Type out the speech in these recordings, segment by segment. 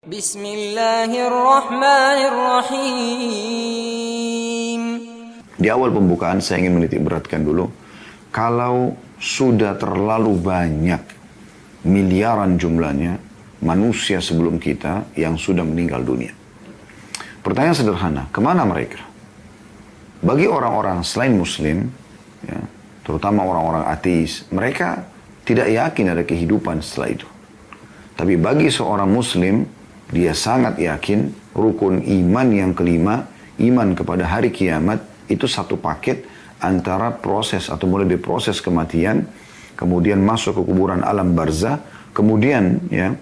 Bismillahirrahmanirrahim. Di awal pembukaan saya ingin menitik beratkan dulu, kalau sudah terlalu banyak, miliaran jumlahnya, manusia sebelum kita yang sudah meninggal dunia. Pertanyaan sederhana, kemana mereka? Bagi orang-orang selain muslim, ya, terutama orang-orang ateis, mereka tidak yakin ada kehidupan setelah itu. Tapi bagi seorang muslim, dia sangat yakin rukun iman yang kelima, iman kepada hari kiamat, itu satu paket antara proses atau mulai dari proses kematian, kemudian masuk ke kuburan alam barzah, kemudian ya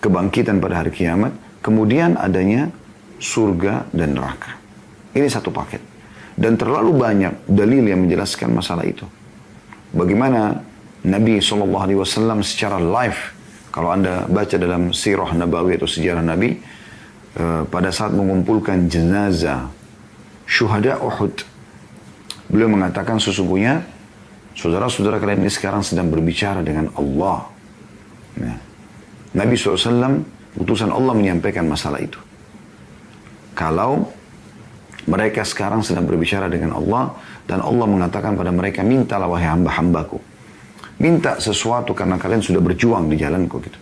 kebangkitan pada hari kiamat, kemudian adanya surga dan neraka. Ini satu paket. Dan terlalu banyak dalil yang menjelaskan masalah itu. Bagaimana Nabi SAW secara live, kalau Anda baca dalam sirah Nabawi atau sejarah Nabi, pada saat mengumpulkan jenazah syuhada Uhud, beliau mengatakan sesungguhnya saudara-saudara kalian ini sekarang sedang berbicara dengan Allah. Nah, Nabi SAW, utusan Allah menyampaikan masalah itu. Kalau mereka sekarang sedang berbicara dengan Allah, dan Allah mengatakan pada mereka, mintalah wahai hamba-hambaku. Minta sesuatu karena kalian sudah berjuang di jalanku gitu.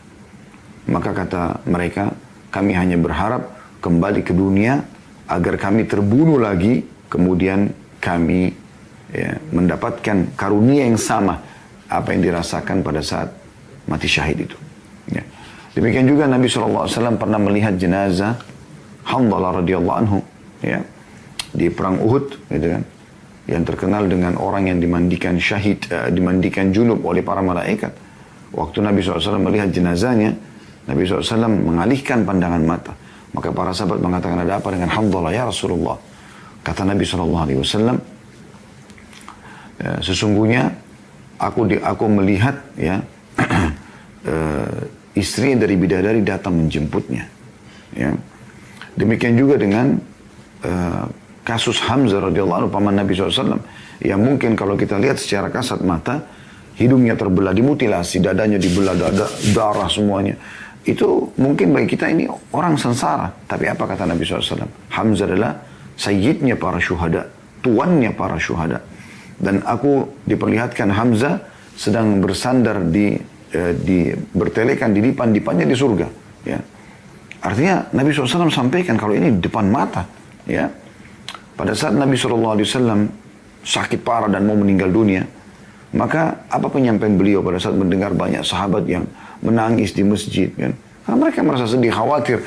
Maka kata mereka, kami hanya berharap kembali ke dunia agar kami terbunuh lagi, kemudian kami ya, mendapatkan karunia yang sama apa yang dirasakan pada saat mati syahid itu. Ya. Demikian juga Nabi SAW pernah melihat jenazah Hanzalah radhiyallahu anhu, ya, di perang Uhud, gitu kan, yang terkenal dengan orang yang dimandikan syahid, dimandikan junub oleh para malaikat. Waktu Nabi SAW melihat jenazahnya, Nabi SAW mengalihkan pandangan mata. Maka para sahabat mengatakan, ada apa dengan Hanzalah ya Rasulullah? Kata Nabi SAW, sesungguhnya aku melihat ya istri dari bidadari datang menjemputnya. Ya. Demikian juga dengan kasus Hamzah radhiyallahu anhu paman Nabi SAW, yang mungkin kalau kita lihat secara kasat mata, hidungnya terbelah, dimutilasi, dadanya dibelah, darah semuanya. Itu mungkin bagi kita ini orang sengsara. Tapi apa kata Nabi SAW? Hamzah adalah sayyidnya para syuhada, tuannya para syuhada. Dan aku diperlihatkan Hamzah sedang bersandar bertelekan di dipan-dipannya di surga. Ya. Artinya Nabi SAW sampaikan kalau ini di depan mata. Ya. Pada saat Nabi SAW sakit parah dan mau meninggal dunia, maka apa penyampaian beliau pada saat mendengar banyak sahabat yang menangis di masjid, kan? Karena mereka merasa sedih, khawatir.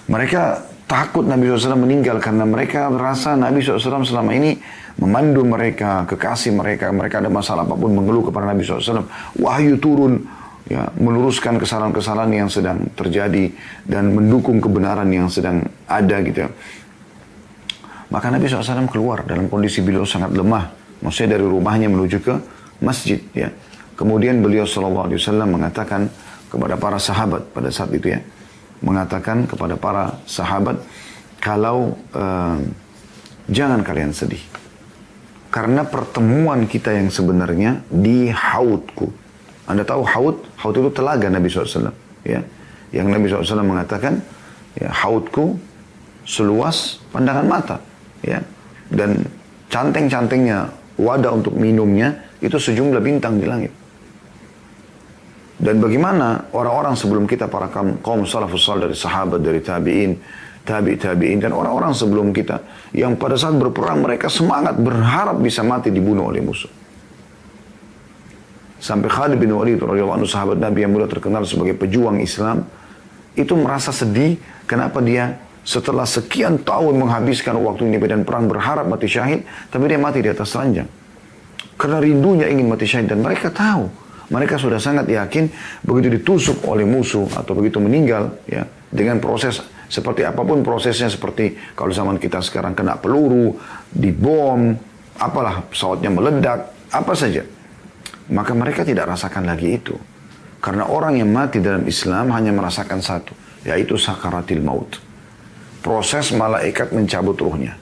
Mereka takut Nabi SAW meninggal karena mereka merasa Nabi SAW selama ini memandu mereka, kekasih mereka. Mereka ada masalah apapun mengeluh kepada Nabi SAW. Wahyu turun, ya, meluruskan kesalahan-kesalahan yang sedang terjadi dan mendukung kebenaran yang sedang ada gitu. Maka Nabi SAW keluar dalam kondisi beliau sangat lemah. Maksudnya dari rumahnya menuju ke masjid. Ya. Kemudian beliau SAW mengatakan kepada para sahabat pada saat itu, ya, mengatakan kepada para sahabat, kalau jangan kalian sedih. Karena pertemuan kita yang sebenarnya di haudku. Anda tahu haud? Haud itu telaga Nabi SAW. Ya. Yang Nabi SAW mengatakan, ya, haudku seluas pandangan mata. Ya, dan canteng-cantengnya wadah untuk minumnya itu sejumlah bintang di langit. Dan bagaimana orang-orang sebelum kita, para kaum salafus salih, dari sahabat, dari tabi'in, tabi'in, dan orang-orang sebelum kita yang pada saat berperang mereka semangat berharap bisa mati dibunuh oleh musuh. Sampai Khalid bin Walid radhiyallahu anhu, sahabat Nabi yang mulia terkenal sebagai pejuang Islam, itu merasa sedih kenapa dia setelah sekian tahun menghabiskan waktu ini dan perang berharap mati syahid, tapi dia mati di atas ranjang. Karena rindunya ingin mati syahid, dan mereka tahu, mereka sudah sangat yakin begitu ditusuk oleh musuh atau begitu meninggal, ya, dengan proses seperti apapun prosesnya, seperti kalau zaman kita sekarang kena peluru, dibom, apalah, pesawatnya meledak, apa saja. Maka mereka tidak rasakan lagi itu. Karena orang yang mati dalam Islam hanya merasakan satu, yaitu sakaratil maut. Proses malaikat mencabut ruhnya.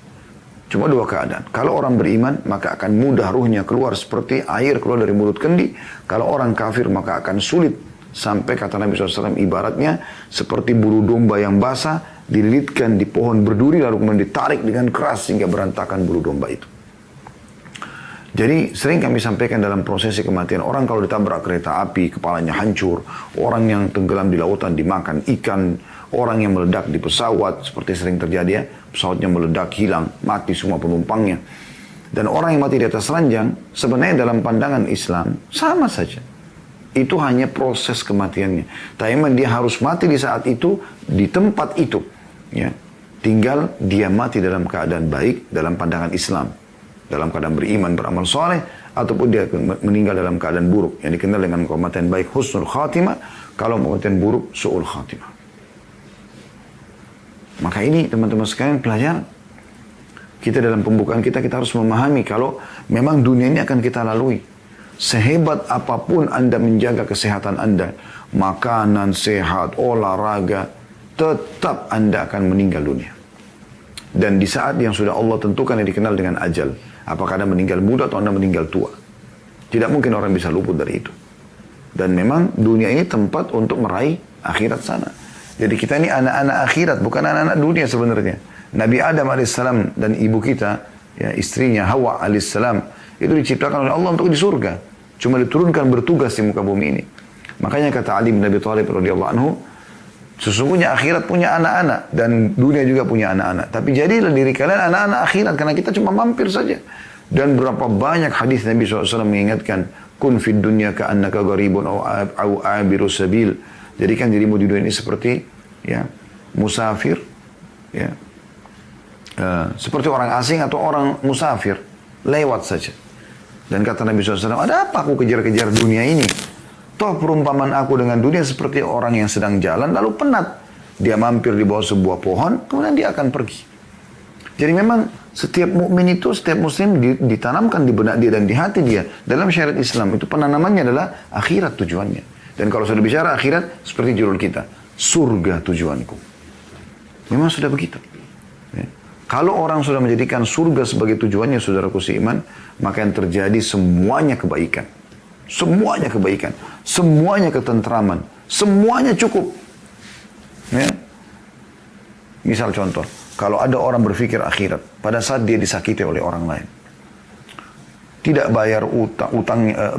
Cuma dua keadaan. Kalau orang beriman, maka akan mudah ruhnya keluar seperti air keluar dari mulut kendi. Kalau orang kafir, maka akan sulit Sampai kata Nabi SAW, ibaratnya seperti bulu domba yang basah, dililitkan di pohon berduri, lalu kemudian ditarik dengan keras sehingga berantakan bulu domba itu. Jadi sering kami sampaikan dalam prosesi kematian, orang kalau ditabrak kereta api, kepalanya hancur, orang yang tenggelam di lautan dimakan ikan, orang yang meledak di pesawat, seperti sering terjadi ya, pesawatnya meledak, hilang, mati semua penumpangnya. Dan orang yang mati di atas ranjang, sebenarnya dalam pandangan Islam, sama saja. Itu hanya proses kematiannya. Tapi memang dia harus mati di saat itu, di tempat itu. Ya. Tinggal dia mati dalam keadaan baik, dalam pandangan Islam. Dalam keadaan beriman, beramal soleh, ataupun dia meninggal dalam keadaan buruk. Yang dikenal dengan kematian baik, husnul khatimah. Kalau kematian buruk, su'ul khatimah. Maka ini teman-teman sekalian pelajaran. Kita dalam pembukaan kita harus memahami kalau memang dunia ini akan kita lalui. Sehebat apapun Anda menjaga kesehatan Anda, makanan sehat, olahraga, tetap Anda akan meninggal dunia. Dan di saat yang sudah Allah tentukan yang dikenal dengan ajal, apakah Anda meninggal muda atau Anda meninggal tua. Tidak mungkin orang bisa luput dari itu. Dan memang dunia ini tempat untuk meraih akhirat sana. Jadi kita ini anak-anak akhirat, bukan anak-anak dunia sebenarnya. Nabi Adam alaihissalam dan ibu kita, ya, istrinya Hawa alaihissalam, itu diciptakan oleh Allah untuk di surga. Cuma diturunkan bertugas di muka bumi ini. Makanya kata Ali bin Abi Thalib radhiyallahu anhu, sesungguhnya akhirat punya anak-anak dan dunia juga punya anak-anak. Tapi jadilah diri kalian anak-anak akhirat karena kita cuma mampir saja. Dan berapa banyak hadis Nabi SAW mengingatkan, kun fid dunya ka'annaka gharibun au abiru sabil. Jadikan dirimu di dunia ini seperti ya musafir, ya seperti orang asing atau orang musafir, lewat saja. Dan kata Nabi SAW, ada apa aku kejar-kejar dunia ini? Toh perumpamaan aku dengan dunia seperti orang yang sedang jalan lalu penat. Dia mampir di bawah sebuah pohon, kemudian dia akan pergi. Jadi memang setiap mukmin itu, setiap muslim ditanamkan di benak dia dan di hati dia. Dalam syariat Islam itu penanamannya adalah akhirat tujuannya. Dan kalau sudah bicara akhirat, seperti judul kita, surga tujuanku. Memang sudah begitu. Ya. Kalau orang sudah menjadikan surga sebagai tujuannya, saudaraku seiman, maka yang terjadi semuanya kebaikan. Semuanya kebaikan. Semuanya ketentraman. Semuanya cukup. Ya. Misal contoh, kalau ada orang berpikir akhirat, pada saat dia disakiti oleh orang lain. Tidak bayar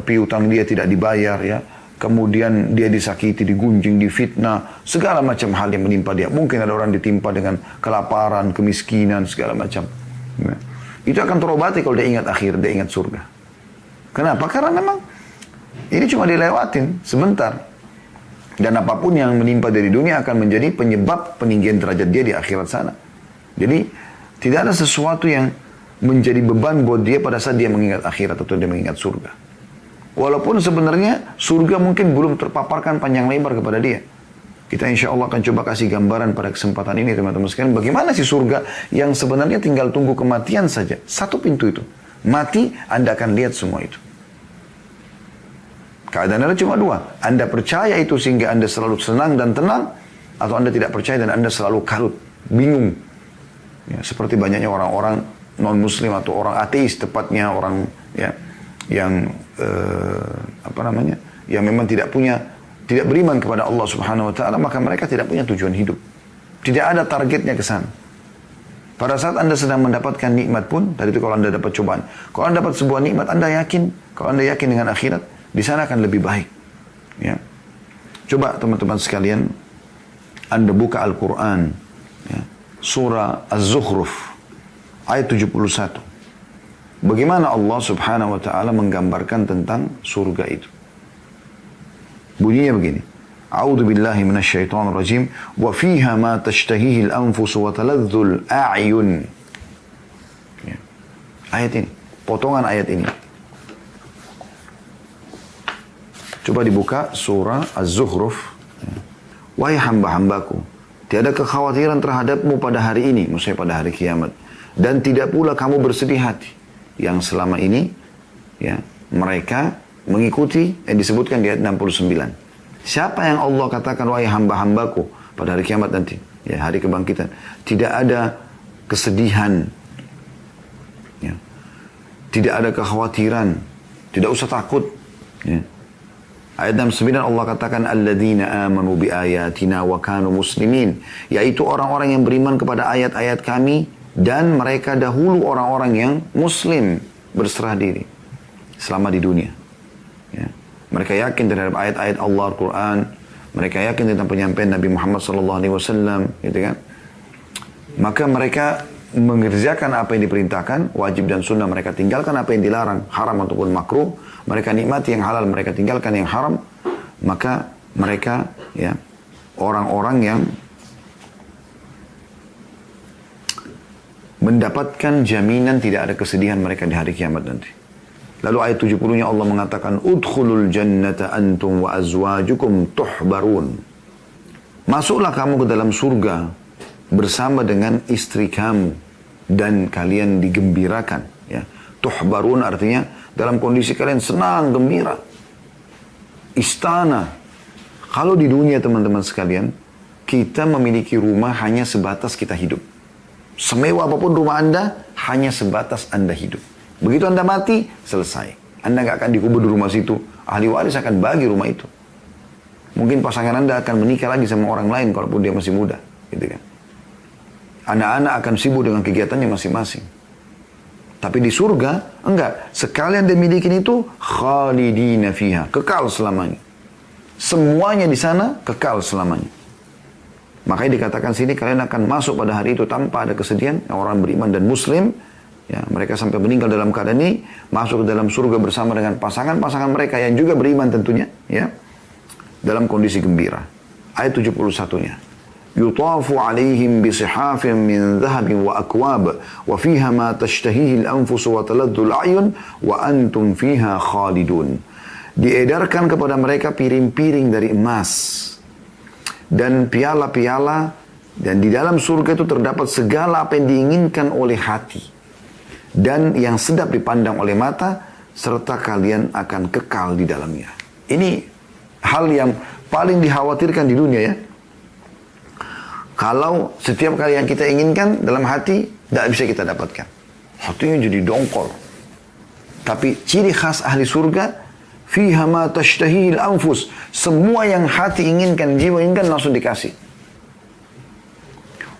piutang dia tidak dibayar, ya. Kemudian dia disakiti, digunjing, difitnah, segala macam hal yang menimpa dia. Mungkin ada orang ditimpa dengan kelaparan, kemiskinan, segala macam. Ya. Itu akan terobati kalau dia ingat akhir, dia ingat surga. Kenapa? Karena memang ini cuma dilewatin sebentar. Dan apapun yang menimpa dari dunia akan menjadi penyebab peninggian derajat dia di akhirat sana. Jadi tidak ada sesuatu yang menjadi beban buat dia pada saat dia mengingat akhirat atau dia mengingat surga. Walaupun sebenarnya surga mungkin belum terpaparkan panjang lebar kepada dia. Kita insya Allah akan coba kasih gambaran pada kesempatan ini teman-teman sekalian. Bagaimana sih surga yang sebenarnya tinggal tunggu kematian saja. Satu pintu itu. Mati, Anda akan lihat semua itu. Keadaan Anda cuma dua. Anda percaya itu sehingga Anda selalu senang dan tenang. Atau Anda tidak percaya dan Anda selalu kalut, bingung. Ya, seperti banyaknya orang-orang non-muslim atau orang ateis tepatnya. Orang ya yang yang memang tidak beriman kepada Allah Subhanahu wa taala, maka mereka tidak punya tujuan hidup. Tidak ada targetnya ke sana. Pada saat Anda sedang mendapatkan nikmat pun, tadi itu kalau Anda dapat cobaan, kalau Anda dapat sebuah nikmat, kalau Anda yakin dengan akhirat, di sana akan lebih baik. Ya. Coba teman-teman sekalian, Anda buka Al-Quran, ya, surah Az-Zukhruf, ayat 71. Bagaimana Allah Subhanahu wa taala menggambarkan tentang surga itu. Bunyinya begini. A'udzu billahi minasyaitonir rajim wa fiha ma tashtahihi al-anfus wa taladzul a'yun. Ya. Ayat ini, potongan ayat ini. Coba dibuka surah Az-Zukhruf. Ya. Wahai hamba-hambaku, tiada kekhawatiran terhadapmu pada hari ini, maksudnya pada hari kiamat, dan tidak pula kamu bersedih hati. Yang selama ini ya mereka mengikuti yang disebutkan di ayat 69. Siapa yang Allah katakan wahai hamba-hambaku pada hari kiamat nanti, ya hari kebangkitan, tidak ada kesedihan, tidak ada kekhawatiran, tidak usah takut. Ya. Ayat 69 Allah katakan alladzina amanu bi ayatina wa kanu muslimin, yaitu orang-orang yang beriman kepada ayat-ayat kami dan mereka dahulu orang-orang yang muslim, berserah diri selama di dunia. Ya. Mereka yakin terhadap ayat-ayat Allah Al-Quran, mereka yakin tentang penyampaian Nabi Muhammad SAW, gitu kan? Maka mereka mengerjakan apa yang diperintahkan, wajib dan sunnah, mereka tinggalkan apa yang dilarang, haram ataupun makruh, mereka nikmati yang halal, mereka tinggalkan yang haram, maka mereka ya orang-orang yang mendapatkan jaminan tidak ada kesedihan mereka di hari kiamat nanti. Lalu ayat 70-nya Allah mengatakan, udkhulul jannata antum wa azwajukum tuhbarun. Masuklah kamu ke dalam surga bersama dengan istri kamu dan kalian digembirakan. Ya. Tuhbarun artinya dalam kondisi kalian senang, gembira. Istana. Kalau di dunia teman-teman sekalian, kita memiliki rumah hanya sebatas kita hidup. Semewah apapun rumah Anda, hanya sebatas Anda hidup. Begitu Anda mati, selesai. Anda nggak akan dikubur di rumah situ. Ahli waris akan bagi rumah itu. Mungkin pasangan Anda akan menikah lagi sama orang lain kalaupun dia masih muda. Gitu kan. Anak-anak akan sibuk dengan kegiatannya masing-masing. Tapi di surga, enggak. Sekalian dia milikin itu, khalidina fiha. Kekal selamanya. Semuanya di sana, kekal selamanya. Makanya dikatakan sini, kalian akan masuk pada hari itu tanpa ada kesedihan. Orang beriman dan muslim, ya, mereka sampai meninggal dalam keadaan ini, masuk ke dalam surga bersama dengan pasangan-pasangan mereka yang juga beriman tentunya, ya, dalam kondisi gembira. Ayat 71-nya. Yutafu alaihim bisihafin min dhahabin wa akwab wa fiha ma tashtahihi al-anfus wa taladdu al-a'yun wa antum fiha khalidun. Diedarkan kepada mereka piring-piring dari emas dan piala-piala, dan di dalam surga itu terdapat segala apa yang diinginkan oleh hati dan yang sedap dipandang oleh mata, serta kalian akan kekal di dalamnya. Ini hal yang paling dikhawatirkan di dunia, ya. Kalau setiap kali yang kita inginkan dalam hati, tidak bisa kita dapatkan. Hatinya jadi dongkol. Tapi ciri khas ahli surga, fiha ma tashtahil anfus. Semua yang hati inginkan, jiwa inginkan, langsung dikasih.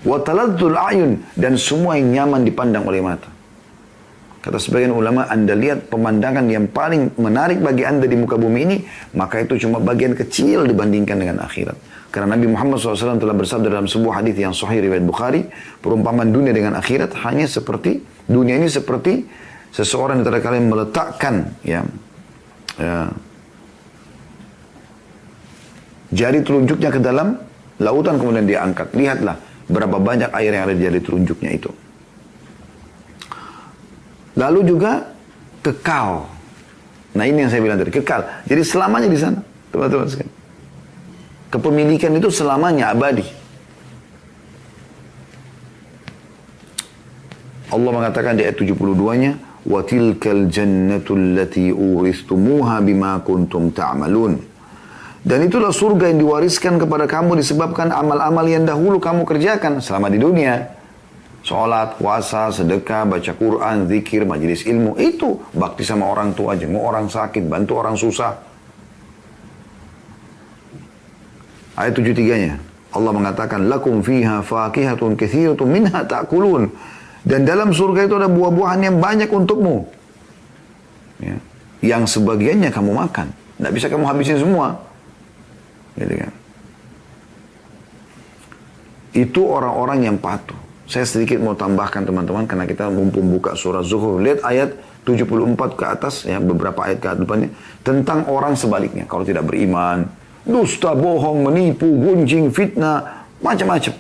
Wa taladdul ayun, dan semua yang nyaman dipandang oleh mata. Kata sebagian ulama, Anda lihat pemandangan yang paling menarik bagi Anda di muka bumi ini, maka itu cuma bagian kecil dibandingkan dengan akhirat. Karena Nabi Muhammad SAW telah bersabda dalam sebuah hadis yang sahih riwayat Bukhari, perumpamaan dunia dengan akhirat hanya seperti, dunia ini seperti seseorang di antara kalian meletakkan jari telunjuknya ke dalam lautan kemudian dia angkat. Lihatlah berapa banyak air yang ada di jari telunjuknya itu. Lalu juga kekal. Nah ini yang saya bilang tadi, kekal. Jadi selamanya di sana, teman-teman sekalian. Kepemilikan itu selamanya abadi. Allah mengatakan di ayat 72-nya, wa tilkal jannatu allati uristumuha bima kuntum ta'malun. Dan itulah surga yang diwariskan kepada kamu disebabkan amal-amal yang dahulu kamu kerjakan selama di dunia. Sholat, puasa, sedekah, baca Quran, zikir, majelis ilmu. Itu bakti sama orang tua, jenguk orang sakit, bantu orang susah. Ayat 73-nya. Allah mengatakan, lakum fiha fakihatun kathiratun minha ta'kulun. Dan dalam surga itu ada buah-buahan yang banyak untukmu. Ya. Yang sebagiannya kamu makan. Tidak bisa kamu habisin semua. Gitu kan. Itu orang-orang yang patuh. Saya sedikit mau tambahkan teman-teman, karena kita mumpung buka surah Zuhur. Lihat ayat 74 ke atas, ya, beberapa ayat ke depannya. Tentang orang sebaliknya. Kalau tidak beriman, dusta, bohong, menipu, gunjing, fitnah, macam-macam.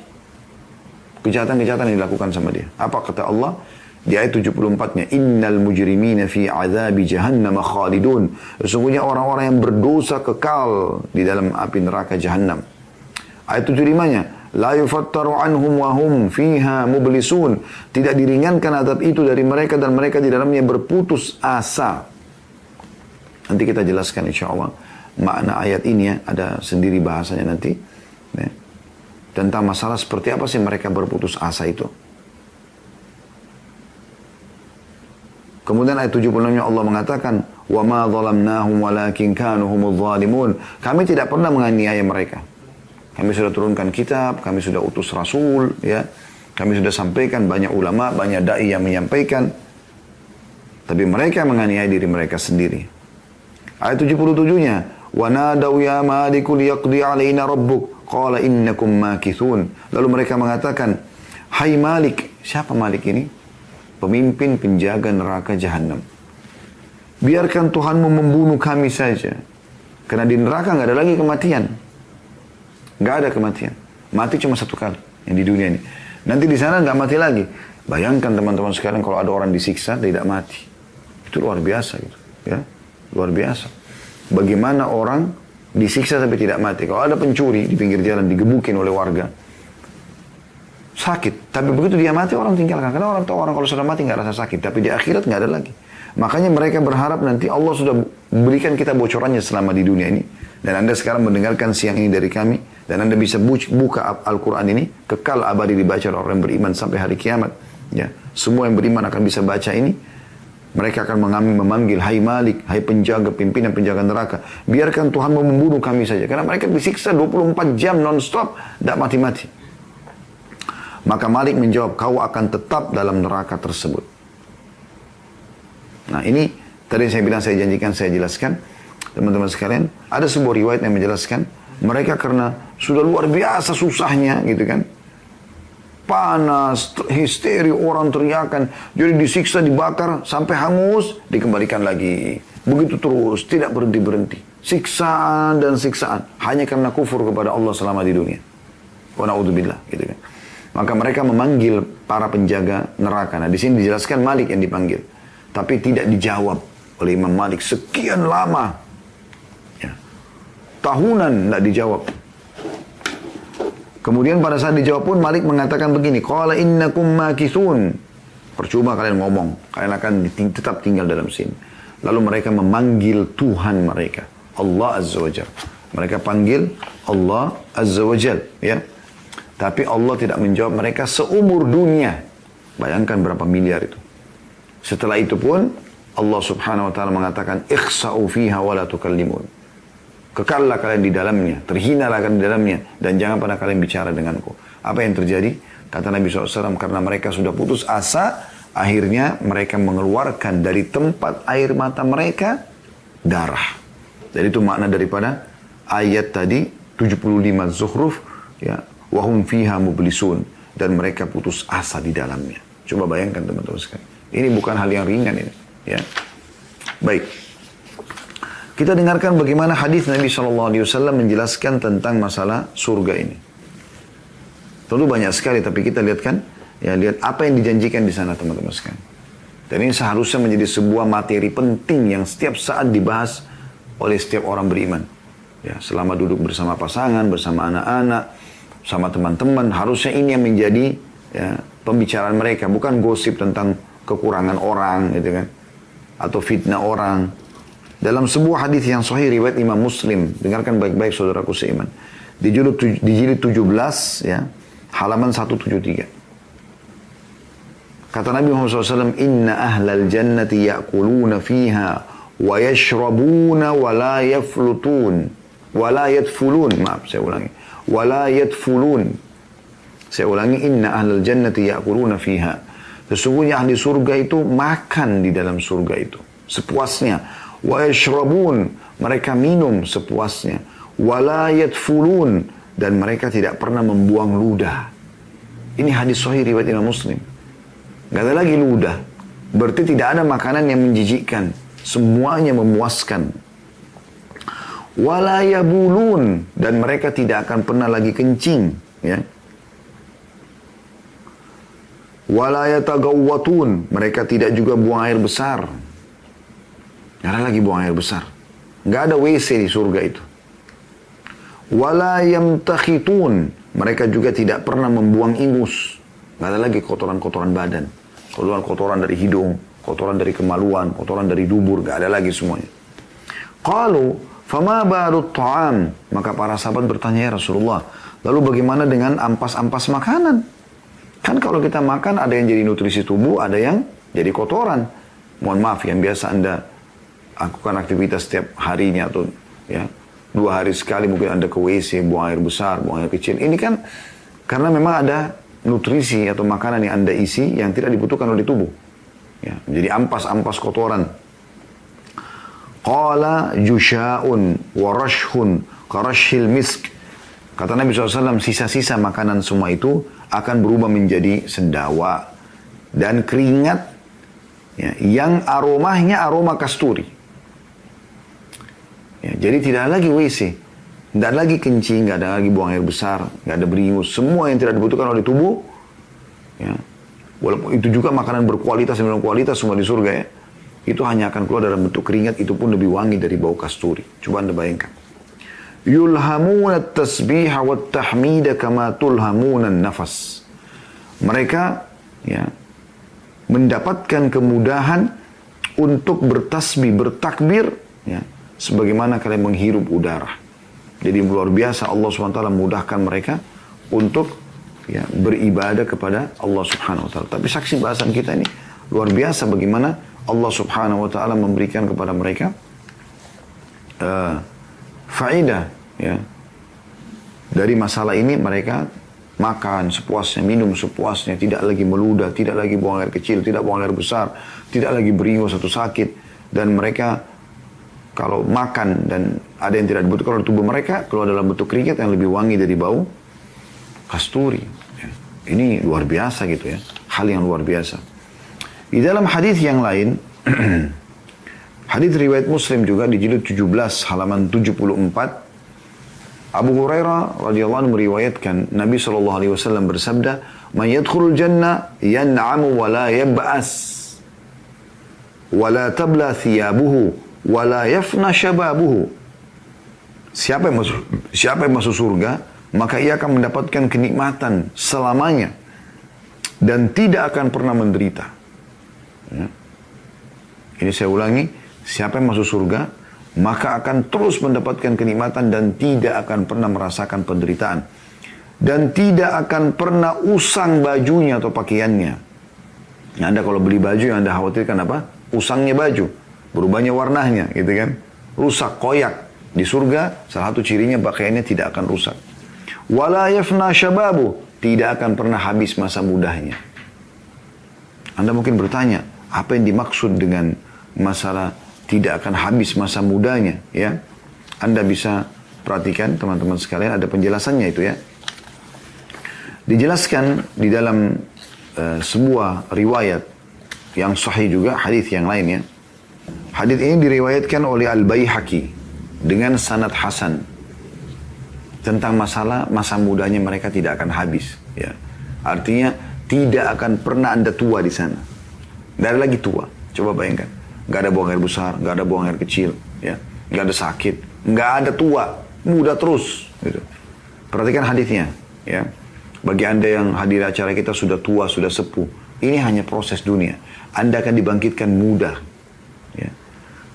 Kejahatan-kejahatan yang dilakukan sama dia. Apa kata Allah? Di ayat 74-nya, innal mujrimina fi azabi jahannam khalidun. Sesungguhnya orang-orang yang berdosa kekal di dalam api neraka jahannam. Ayat 75-nya, la yufattaru anhum wa hum fiha mublisun. Tidak diringankan azab itu dari mereka dan mereka di dalamnya berputus asa. Nanti kita jelaskan insyaallah makna ayat ini, ya, ada sendiri bahasanya nanti, ya, tentang masalah seperti apa sih mereka berputus asa itu. Kemudian ayat 76-nya Allah mengatakan, Wa ma zalamnahum walakin kanu humudz zalimun. Kami tidak pernah menganiaya mereka. Kami sudah turunkan kitab, kami sudah utus rasul, ya. Kami sudah sampaikan, banyak ulama, banyak dai yang menyampaikan. Tapi mereka menganiaya diri mereka sendiri. Ayat 77-nya, wa nadaw ya maliku liyaqdi alaina rabbuk qala innakum makithun. Lalu mereka mengatakan, hai Malik. Siapa Malik ini? Pemimpin penjaga neraka Jahannam. Biarkan Tuhanmu membunuh kami saja. Karena di neraka nggak ada lagi kematian. Nggak ada kematian. Mati cuma satu kali yang di dunia ini. Nanti di sana nggak mati lagi. Bayangkan teman-teman sekalian kalau ada orang disiksa tidak mati. Itu luar biasa gitu. Ya, luar biasa. Bagaimana orang disiksa tapi tidak mati. Kalau ada pencuri di pinggir jalan digebukin oleh warga. Sakit. Tapi begitu dia mati orang tinggalkan. Karena orang tahu orang kalau sudah mati nggak rasa sakit. Tapi di akhirat nggak ada lagi. Makanya mereka berharap nanti Allah sudah berikan kita bocorannya selama di dunia ini. Dan Anda sekarang mendengarkan siang ini dari kami. Dan Anda bisa buka Al-Quran ini. Kekal abadi dibaca oleh orang yang beriman sampai hari kiamat. Ya, semua yang beriman akan bisa baca ini. Mereka akan memanggil, hai Malik, hai penjaga, pimpinan penjaga neraka. Biarkan Tuhan membunuh kami saja. Karena mereka disiksa 24 jam non-stop. Tidak mati-mati. Maka Malik menjawab, kau akan tetap dalam neraka tersebut. Nah ini tadi saya bilang, saya janjikan, saya jelaskan. Teman-teman sekalian, ada sebuah riwayat yang menjelaskan, mereka karena sudah luar biasa susahnya gitu kan. Panas, histeri, orang teriakan. Jadi disiksa, dibakar, sampai hangus, dikembalikan lagi. Begitu terus, tidak berhenti-berhenti. Siksaan dan siksaan. Hanya karena kufur kepada Allah selama di dunia. Wa na'udzubillah gitu kan. Maka mereka memanggil para penjaga neraka. Nah di sini dijelaskan Malik yang dipanggil. Tapi tidak dijawab oleh Imam Malik sekian lama. Ya. Tahunan tidak dijawab. Kemudian pada saat dijawab pun Malik mengatakan begini. Qala innakum makithun. Percuma kalian ngomong. Kalian akan tetap tinggal dalam sini. Lalu mereka memanggil Tuhan mereka. Allah Azza wa Jal. Mereka panggil Allah Azza wa Jal. Ya. Tapi Allah tidak menjawab mereka seumur dunia. Bayangkan berapa miliar itu. Setelah itu pun Allah subhanahu wa ta'ala mengatakan ikhsa'u fiha wa la tukallimun. Kekallah kalian di dalamnya, terhinalah kalian di dalamnya, dan jangan pernah kalian bicara denganku. Apa yang terjadi? Kata Nabi SAW, karena mereka sudah putus asa, akhirnya mereka mengeluarkan dari tempat air mata mereka darah. Jadi itu makna daripada ayat tadi 75 Zuhruf, ya, wahum fiha mublisun, dan mereka putus asa di dalamnya. Coba bayangkan teman-teman sekalian. Ini bukan hal yang ringan ini, ya. Baik. Kita dengarkan bagaimana hadis Nabi SAW menjelaskan tentang masalah surga ini. Tentu banyak sekali, tapi kita lihat kan, ya lihat apa yang dijanjikan di sana teman-teman sekalian. Dan ini seharusnya menjadi sebuah materi penting yang setiap saat dibahas oleh setiap orang beriman. Ya, selama duduk bersama pasangan, bersama anak-anak, sama teman-teman, harusnya ini yang menjadi ya, pembicaraan mereka, bukan gosip tentang kekurangan orang gitu kan, atau fitnah orang. Dalam sebuah hadis yang sahih riwayat Imam Muslim, dengarkan baik-baik saudaraku seiman, di jilid 17 ya, halaman 173. Kata Nabi Muhammad SAW, inna ahlal jannati ya'kuluna fiha wa yashrabuna wa la yaflutun wa la yadfulun. Maaf, saya ulangi. Wa la yadfulun. Saya ulangi, inna ahlal jannati ya'kuluna fiha. Sesungguhnya ahli surga itu makan di dalam surga itu sepuasnya. Wa yashrabun, mereka minum sepuasnya. Wa la yadfulun, dan mereka tidak pernah membuang ludah. Ini hadis sahih riwayat Imam Muslim. Gak ada lagi ludah. Berarti tidak ada makanan yang menjijikkan. Semuanya memuaskan. Wa la yabulun, dan mereka tidak akan pernah lagi kencing, ya. Wala yatagawwatun, mereka tidak juga buang air besar. Nggak ada lagi buang air besar. Nggak ada WC di surga itu. Wala yamtakhitun, mereka juga tidak pernah membuang ingus. Nggak ada lagi kotoran-kotoran badan. Kotoran dari hidung, kotoran dari kemaluan, kotoran dari dubur, nggak ada lagi semuanya. Qalu, fama barut ta'am, maka para sahabat bertanya, ya Rasulullah, lalu bagaimana dengan ampas-ampas makanan? Kan kalau kita makan ada yang jadi nutrisi tubuh, ada yang jadi kotoran. Mohon maaf, yang biasa Anda lakukan aktivitas setiap harinya atau ya 2 hari sekali mungkin Anda ke WC, buang air besar, buang air kecil. Ini kan karena memang ada nutrisi atau makanan yang Anda isi yang tidak dibutuhkan oleh tubuh. Ya, jadi ampas-ampas kotoran. Qala jusha'un wa rashhun karashil misk. Kata Nabi SAW, sisa-sisa makanan semua itu akan berubah menjadi sendawa dan keringat ya, yang aromanya aroma kasturi. Ya, jadi tidak lagi WC, tidak lagi kencing, tidak ada lagi buang air besar, tidak ada beringus. Semua yang tidak dibutuhkan oleh tubuh, ya, walaupun itu juga makanan berkualitas dan berkualitas semua di surga ya, itu hanya akan keluar dalam bentuk keringat, itu pun lebih wangi dari bau kasturi. Coba Anda bayangkan. Yulhamuna at-tasbiha wa tahmida kama tulhamuna nafas. Mereka ya, mendapatkan kemudahan untuk bertasbih, bertakbir, ya, sebagaimana kalian menghirup udara. Jadi luar biasa Allah SWT mudahkan mereka untuk ya, beribadah kepada Allah Subhanahu Wa Taala. Tapi saksi bahasan kita ini luar biasa bagaimana Allah Subhanahu Wa Taala memberikan kepada mereka faedah ya. Dari masalah ini mereka makan sepuasnya, minum sepuasnya, tidak lagi meludah, tidak lagi buang air kecil, tidak buang air besar, tidak lagi beringus atau sakit. Dan mereka kalau makan dan ada yang tidak dibutuhkan oleh tubuh mereka, keluar dalam bentuk keringat yang lebih wangi dari bau kasturi. Ya. Ini luar biasa gitu ya, hal yang luar biasa. Di dalam hadis yang lain, hadis riwayat Muslim juga di jilid 17 halaman 74, Abu Hurairah radhiyallahu anhu meriwayatkan Nabi SAW bersabda, "Man yadkhulul jannah yan'amu wa la yab'as wa la tabla thiyabuhu wa la yafna shababuhu." Siapa yang masuk surga, maka ia akan mendapatkan kenikmatan selamanya dan tidak akan pernah menderita. Ya. Ini saya ulangi, siapa yang masuk surga maka akan terus mendapatkan kenikmatan dan tidak akan pernah merasakan penderitaan. Dan tidak akan pernah usang bajunya atau pakaiannya. Anda kalau beli baju yang Anda khawatirkan apa? Usangnya baju. Berubahnya warnanya gitu kan. Rusak, koyak. Di surga salah satu cirinya pakaiannya tidak akan rusak. Wala yafna syababu. Tidak akan pernah habis masa mudanya. Anda mungkin bertanya, apa yang dimaksud dengan masalah tidak akan habis masa mudanya, ya? Anda bisa perhatikan teman-teman sekalian, ada penjelasannya itu ya. Dijelaskan di dalam sebuah riwayat yang sahih juga, hadis yang lainnya. Hadis ini diriwayatkan oleh Al-Baihaqi dengan sanad hasan tentang masalah masa mudanya mereka tidak akan habis, ya. Artinya tidak akan pernah Anda tua di sana. Tidak ada lagi tua. Coba bayangkan. Gak ada buang air besar, gak ada buang air kecil, ya, gak ada sakit, gak ada tua, muda terus. Gitu. Perhatikan hadisnya, ya. Bagi Anda yang hadir acara kita sudah tua, sudah sepuh, ini hanya proses dunia. Anda akan dibangkitkan muda. Ya.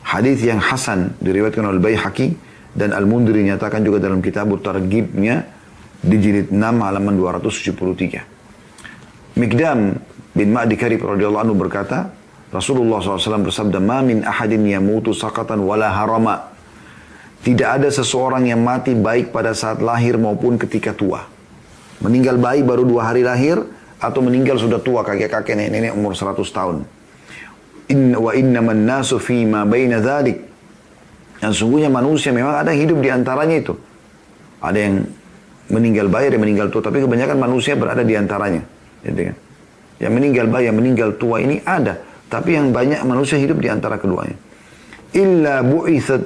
Hadis yang hasan diriwayatkan oleh Baihaqi dan Al-Mundhiri nyatakan juga dalam kitab Targhibnya di jilid 6 halaman 273. Mikdam bin Ma'di Karib radhiyallahu anhu berkata, Rasulullah SAW bersabda, "Ma min ahadin yamutu sakatan wala harama." Tidak ada seseorang yang mati baik pada saat lahir maupun ketika tua. Meninggal bayi baru 2 hari lahir, atau meninggal sudah tua, kakek-kakek, nenek-nenek umur 100 tahun. Wa innaman nasu fi ma baina dzalik. Dan sungguhnya manusia memang ada hidup di antaranya itu. Ada yang meninggal bayi, ada yang meninggal tua, tapi kebanyakan manusia berada di antaranya. Gitu kan? Yang meninggal bayi, yang meninggal tua ini ada. Tapi yang banyak manusia hidup di antara keduanya. Illa bu'itha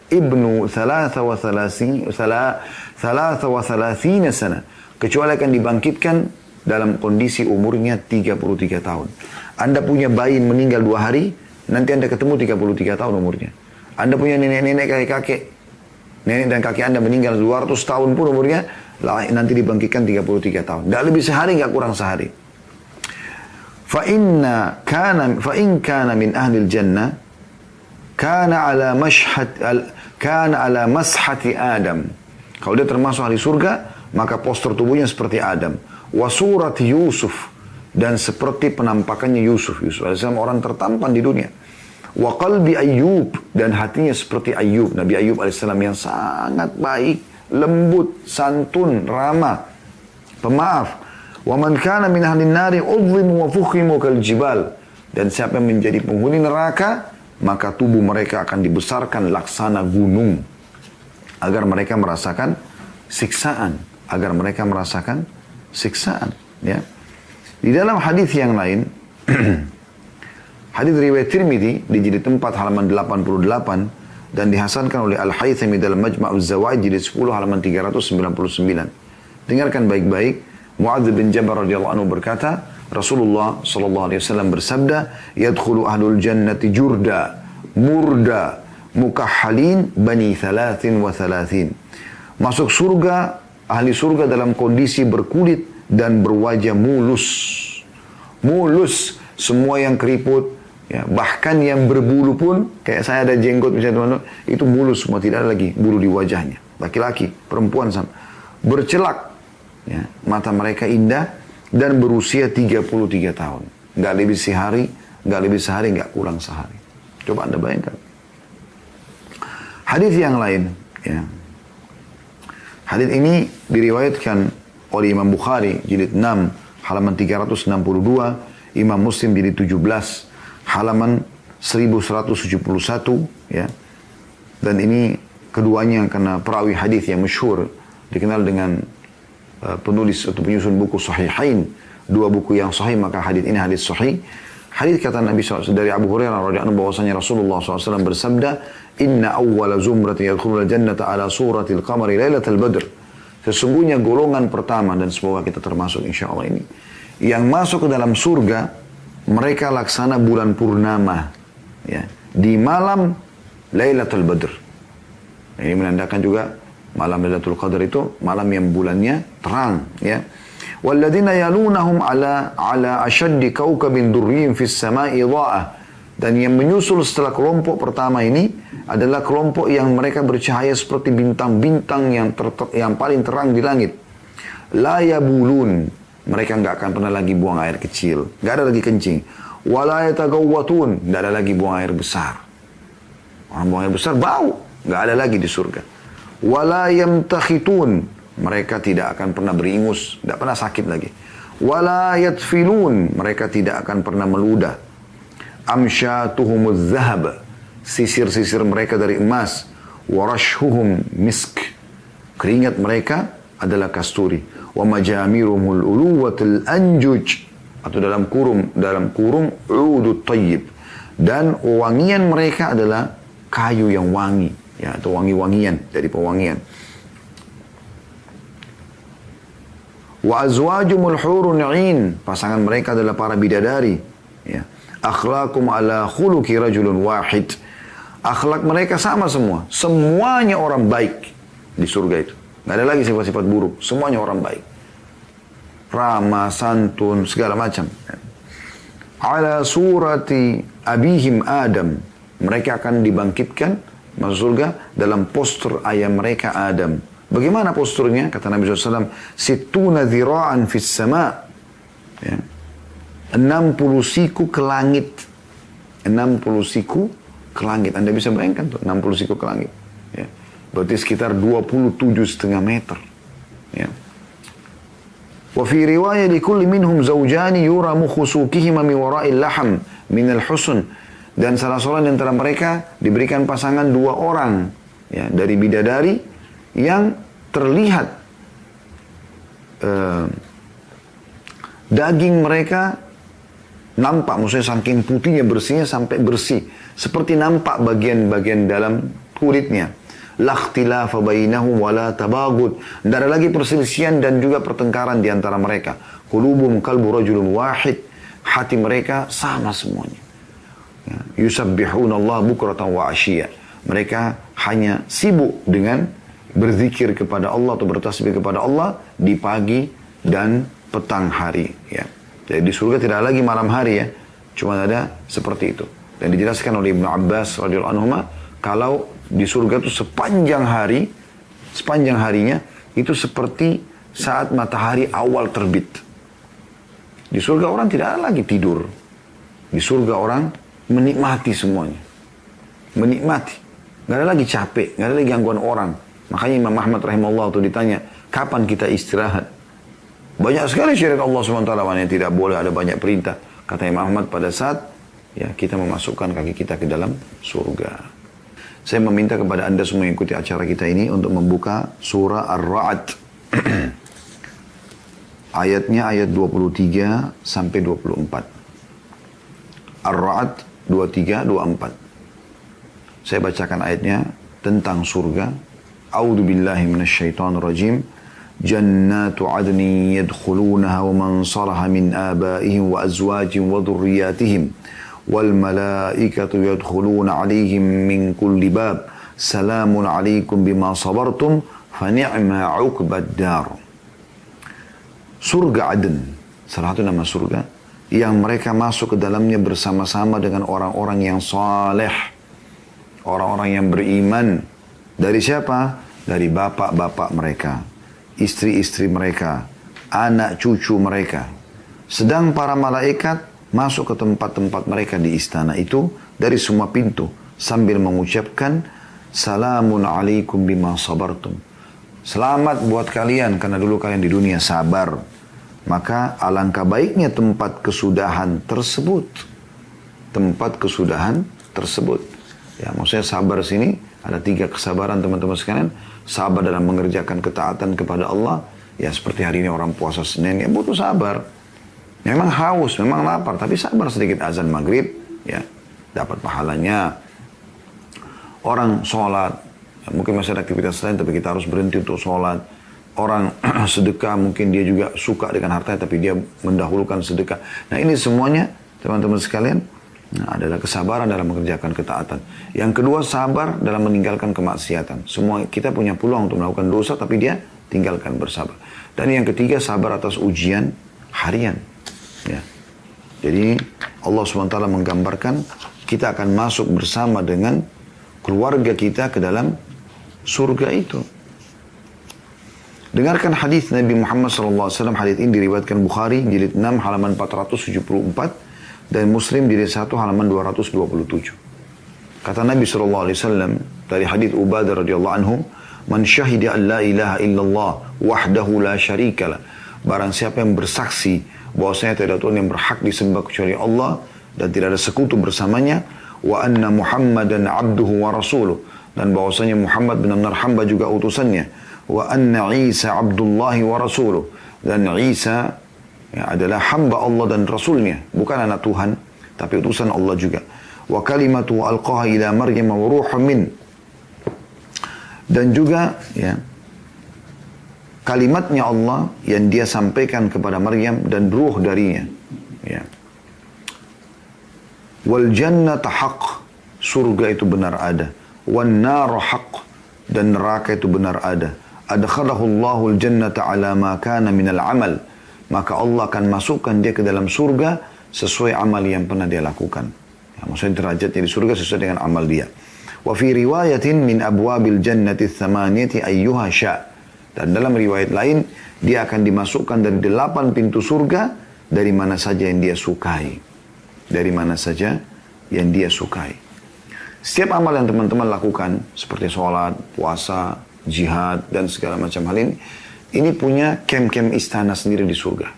ibnu 33 sana. Kecuali akan dibangkitkan dalam kondisi umurnya 33 tahun. Anda punya bayi meninggal 2 hari, nanti Anda ketemu 33 tahun umurnya. Anda punya nenek-nenek, kakek-kakek, nenek dan kakek Anda meninggal 200 tahun pun umurnya, nanti dibangkitkan 33 tahun. Tidak lebih sehari, nggak kurang sehari. فإن كان من أهل الجنة كان على مسحة آدم. Kalau dia termasuk ahli surga, maka postur tubuhnya seperti Adam. Wasurat Yusuf, dan seperti penampakannya Yusuf. Yusuf AS orang tertampan di dunia. Wa qalbi Ayyub, dan hatinya seperti Ayyub, Nabi Ayyub alaihissalam yang sangat baik, lembut, santun, ramah, pemaaf. Wa man kana min ahlin nari udhimu wa fukhimu kal jibal, dan siapa yang menjadi penghuni neraka, maka tubuh mereka akan dibesarkan laksana gunung, agar mereka merasakan siksaan, ya. Di dalam hadis yang lain, hadis riwayat Tirmidzi di jilid 4 halaman 88 dan dihasankan oleh Al-Haythami dalam Majma'uz Zawaid jilid 10 halaman 399. Dengarkan baik-baik. Mu'adz bin Jabal radhiyallahu anhu berkata, Rasulullah sallallahu alaihi wasallam bersabda, "Yadkhulu ahlul jannati jurda, murda, mukahhalin bani 33." Masuk surga, ahli surga dalam kondisi berkulit dan berwajah mulus. Mulus, semua yang keriput, ya, bahkan yang berbulu pun, kayak saya ada jenggot misalnya teman-teman, itu mulus semua, tidak ada lagi bulu di wajahnya. Laki-laki, perempuan sama. Bercelak, ya, mata mereka indah dan berusia 33 tahun. Nggak lebih sehari, nggak kurang sehari. Coba Anda bayangkan. Hadis yang lain, ya. Hadis ini diriwayatkan oleh Imam Bukhari jilid 6 halaman 362, Imam Muslim jilid 17 halaman 1171, ya. Dan ini keduanya karena perawi hadis yang masyhur, dikenal dengan penulis atau penyusun buku Sahihain, dua buku yang sahih, maka hadis ini hadis sahih. Hadis kata Nabi SAW dari Abu Hurairah radhiyallahu anhu bahwasanya Rasulullah SAW bersabda, "Inna awwala zumratin yadkhulul jannata ala suratil qamari lailatul badr." Sesungguhnya golongan pertama, dan semoga kita termasuk insyaallah ini, yang masuk ke dalam surga, mereka laksana bulan purnama, ya, di malam Lailatul Badr. Ini menandakan juga malam Lailatul Qadar itu malam yang bulannya terang, ya. Walladzina yalunahum ala ashaddi kaukabin durriyyin fis sama'i dha'ah. Dan yang menyusul setelah kelompok pertama ini adalah kelompok yang mereka bercahaya seperti bintang-bintang yang paling terang di langit. La yabulun, mereka nggak akan pernah lagi buang air kecil, nggak ada lagi kencing. Wala yatagawwatun, nggak ada lagi buang air besar. Orang buang air besar bau, nggak ada lagi di surga. Wala yamtakhitun, mereka tidak akan pernah beringus, tidak pernah sakit lagi. Wala yatfilun, mereka tidak akan pernah meludah. Amsyatuhumuz zahab, sisir-sisir mereka dari emas. Warashhuhum misk, keringat mereka adalah kasturi. Wa majamirumul uluwatul anjuj, atau dalam kurung udut tayyib, dan wangian mereka adalah kayu yang wangi, ya, atau wangi-wangian dari pewangian. Wa azwajumul hurun 'ain, pasangan mereka adalah para bidadari, ya. Akhlakum ala khuluqi rajulun wahid, akhlak mereka sama semua, semuanya orang baik di surga itu. Nggak ada lagi sifat-sifat buruk, semuanya orang baik. Ramah, santun, segala macam. Ala surati abihim Adam, mereka akan dibangkitkan masuk surga dalam postur ayah mereka Adam. Bagaimana posturnya? Kata Nabi SAW, situna dhira'an fis sama', ya. 60 siku ke langit. 60 siku ke langit. Anda bisa bayangkan tuh, 60 siku ke langit. Ya. Berarti sekitar 27,5 meter. Ya. Wa fi riwayat likulli minhum zawjani yura mukhusukihima min wara'il laham minal husn. Dan salah seorang di antara mereka diberikan pasangan 2 orang, ya, dari bidadari yang terlihat daging mereka nampak, maksudnya saking putihnya, bersihnya sampai bersih, seperti nampak bagian-bagian dalam kulitnya. La ikhtilafa bainahum wa la tabaghud, tidak ada lagi perselisihan dan juga pertengkaran di antara mereka. Qulubum qalbu rajulun wahid, hati mereka sama semuanya. Yusabbihuna Allah bukratan wa ashiya, mereka hanya sibuk dengan berzikir kepada Allah atau bertasbih kepada Allah di pagi dan petang hari, ya. Jadi di surga tidak ada lagi malam hari, ya, cuma ada seperti itu. Dan dijelaskan oleh Ibnu Abbas radhiyallahu anhu, kalau di surga itu sepanjang harinya itu seperti saat matahari awal terbit. Di surga orang tidak ada lagi tidur. Di surga orang menikmati semuanya. Menikmati. Nggak ada lagi capek, nggak ada lagi gangguan orang. Makanya Imam Ahmad rahimahullah itu ditanya, kapan kita istirahat? Banyak sekali syariat Allah SWT yang tidak boleh, ada banyak perintah. Kata Imam Ahmad, pada saat ya kita memasukkan kaki kita ke dalam surga. Saya meminta kepada anda semua yang ikuti acara kita ini untuk membuka surah Ar-Ra'd. Ayatnya ayat 23 sampai 24. Ar-Ra'd 23, 24. Saya bacakan ayatnya tentang surga. A'udzu billahi minasyaitonir rajim. Jannatu 'adnin yadkhulunaha wa man salaha min abaihim wa azwajihim wa dhurriyyatihim wal malaikatu yadkhuluna 'alaihim min kulli bab. Salamun 'alaikum bima sabartum fa ni'ma 'uqbad dar. Surga Aden, salah satu nama surga yang mereka masuk ke dalamnya bersama-sama dengan orang-orang yang saleh. Orang-orang yang beriman. Dari siapa? Dari bapak-bapak mereka, istri-istri mereka, anak cucu mereka. Sedang para malaikat masuk ke tempat-tempat mereka di istana itu dari semua pintu sambil mengucapkan salamun alaikum bima sabartum. Selamat buat kalian karena dulu kalian di dunia sabar. Maka alangkah baiknya tempat kesudahan tersebut. Tempat kesudahan tersebut. Ya, maksudnya sabar sini ada 3 kesabaran teman-teman sekalian. Sabar dalam mengerjakan ketaatan kepada Allah. Ya seperti hari ini orang puasa Senin, ya butuh sabar. Memang haus, memang lapar, tapi sabar sedikit azan maghrib, ya dapat pahalanya. Orang sholat, ya, mungkin masih ada aktivitas lain, tapi kita harus berhenti untuk sholat. Orang sedekah, mungkin dia juga suka dengan hartanya, tapi dia mendahulukan sedekah. Nah ini semuanya teman-teman sekalian, adalah kesabaran dalam mengerjakan ketaatan. Yang kedua, sabar dalam meninggalkan kemaksiatan. Semua kita punya peluang untuk melakukan dosa, tapi dia tinggalkan bersabar. Dan yang ketiga, sabar atas ujian harian. Ya. Jadi Allah SWT menggambarkan kita akan masuk bersama dengan keluarga kita ke dalam surga itu. Dengarkan hadis Nabi Muhammad SAW. Hadis ini diriwayatkan Bukhari jilid 6 halaman 474. Dan Muslim jilid 1 halaman 227. Kata Nabi SAW dari hadits Ubadah radhiyallahu anhu, "Man syahida an la ilaha illallah wahdahu la syarikalah." Barang siapa yang bersaksi bahwasanya tidak ada Tuhan yang berhak disembah kecuali Allah dan tidak ada sekutu bersamanya, wa anna Muhammadan abduhu wa rasuluh, dan bahwasanya Muhammad benar-benar hamba juga utusannya, wa anna Isa abdullahi wa rasuluh, dan Isa ya, adalah hamba Allah dan Rasulnya, bukan anak Tuhan, tapi utusan Allah juga. Wa kalimatu alqaha ila Maryam wa ruhun min. Dan juga ya, kalimatnya Allah yang dia sampaikan kepada Maryam dan ruh darinya. Ya. Wal jannata haqq, surga itu benar ada. Wan nar haqq, dan neraka itu benar ada. Adkhalahu Allahul jannata ala ma kana minal amal. Maka Allah akan masukkan dia ke dalam surga sesuai amal yang pernah dia lakukan. Ya, maksudnya derajatnya di surga sesuai dengan amal dia. Wa fi riwayatin min abwabil jannati tsamaniyati ayyuha sya'. Dan dalam riwayat lain, dia akan dimasukkan dari 8 pintu surga dari mana saja yang dia sukai. Dari mana saja yang dia sukai. Setiap amal yang teman-teman lakukan, seperti sholat, puasa, jihad, dan segala macam hal ini punya kem-kem istana sendiri di surga.